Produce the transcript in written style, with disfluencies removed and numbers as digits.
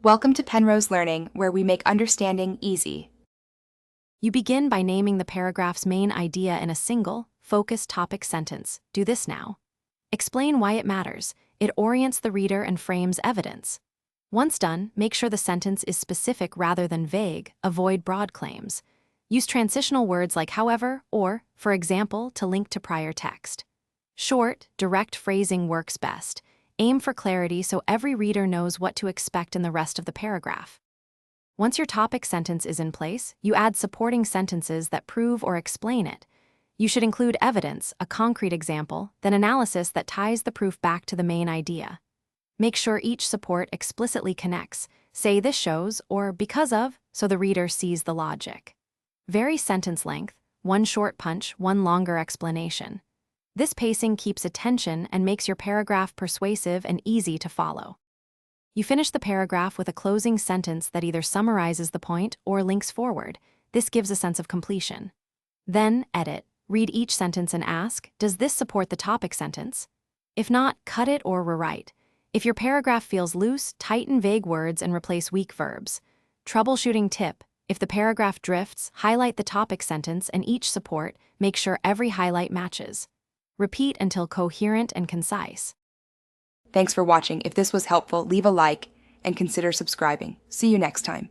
Welcome to Penrose Learning, where we make understanding easy. You begin by naming the paragraph's main idea in a single, focused topic sentence. Do this now. Explain why it matters. It orients the reader and frames evidence. Once done, make sure the sentence is specific rather than vague. Avoid broad claims. Use transitional words like however or, for example, to link to prior text. Short, direct phrasing works best. Aim for clarity so every reader knows what to expect in the rest of the paragraph. Once your topic sentence is in place, you add supporting sentences that prove or explain it. You should include evidence, a concrete example, then analysis that ties the proof back to the main idea. Make sure each support explicitly connects. Say this shows or because of, so the reader sees the logic. Vary sentence length, one short punch, one longer explanation. This pacing keeps attention and makes your paragraph persuasive and easy to follow. You finish the paragraph with a closing sentence that either summarizes the point or links forward. This gives a sense of completion. Then, edit. Read each sentence and ask, does this support the topic sentence? If not, cut it or rewrite. If your paragraph feels loose, tighten vague words and replace weak verbs. Troubleshooting tip. If the paragraph drifts, highlight the topic sentence and each support, make sure every highlight matches. Repeat until coherent and concise. Thanks for watching. If this was helpful, leave a like and consider subscribing. See you next time.